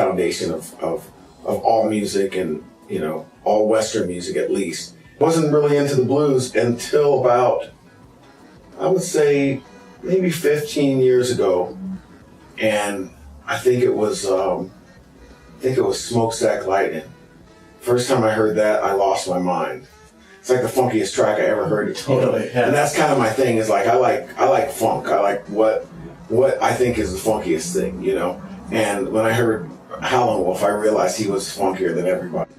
foundation of all music and, all Western music at least. Wasn't really into the blues until about, I would say, maybe 15 years ago. And I think it was Smokestack Lightning. First time I heard that, I lost my mind. It's like the funkiest track I ever heard. Totally. Yeah. And that's kind of my thing. Is like I like funk. I like what I think is the funkiest thing, And when I heard Howlin' Wolf, I realized he was funkier than everybody.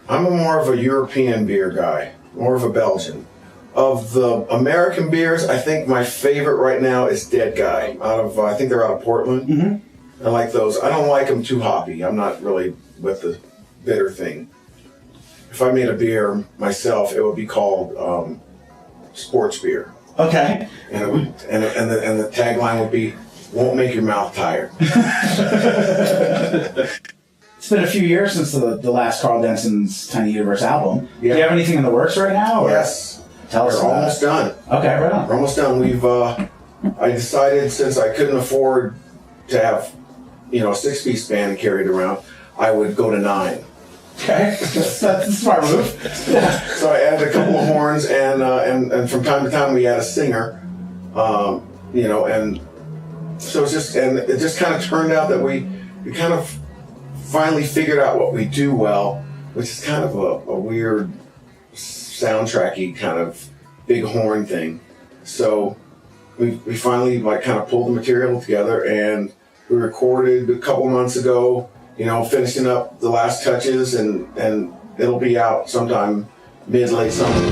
I'm more of a European beer guy, more of a Belgian. Of the American beers, I think my favorite right now is Dead Guy. I think they're out of Portland. Mm-hmm. I like those. I don't like them too hoppy. I'm not really with the bitter thing. If I made a beer myself, it would be called sports beer. Okay. And the tagline would be, "Won't make your mouth tired." It's been a few years since the last Karl Denson's Tiny Universe album. Yeah. Do you have anything in the works right now? Or? Yes. Tell us. We're almost done. Okay, right on. We're almost done. I decided, since I couldn't afford to have, a 6-piece band carried around, I would go to 9. Okay, that's a smart move. So I added a couple of horns, and from time to time we add a singer, and so it just kind of turned out that we kind of finally figured out what we do well, which is kind of a weird soundtracky kind of big horn thing. So we finally kind of pulled the material together, and we recorded a couple months ago, finishing up the last touches, and it'll be out sometime mid-late summer.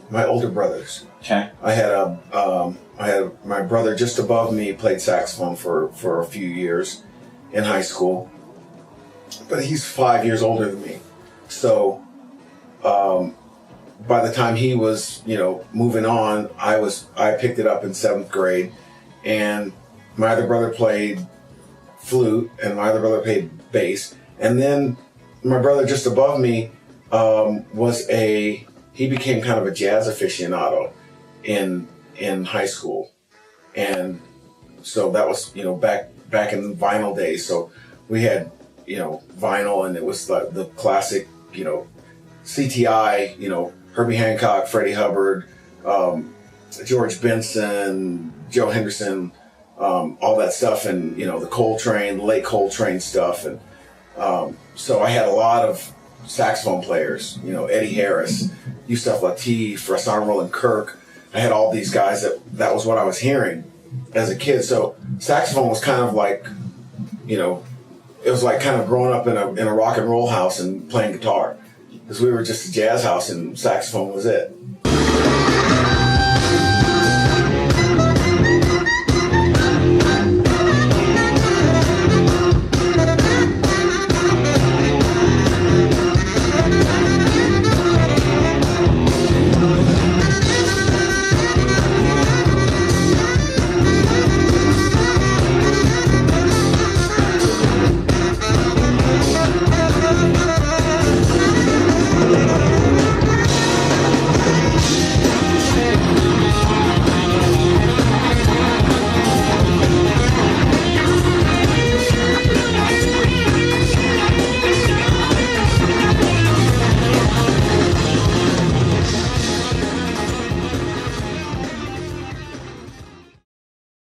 My older brothers. Okay. I had my brother just above me played saxophone for a few years in high school, but he's 5 years older than me. So by the time he was moving on, I picked it up in 7th grade, and my other brother played flute, and my other brother played bass, and then my brother just above me he became kind of a jazz aficionado in high school. And so that was, back in the vinyl days. So we had, vinyl, and it was the classic, CTI, Herbie Hancock, Freddie Hubbard, George Benson, Joe Henderson, all that stuff, and, the Coltrane, late Coltrane stuff. And so I had a lot of saxophone players, Eddie Harris, Yusef Lateef, Rahsaan Roland Kirk. I had all these guys that was what I was hearing as a kid. So saxophone was kind of like, it was like kind of growing up in a rock and roll house and playing guitar, because we were just a jazz house and saxophone was it.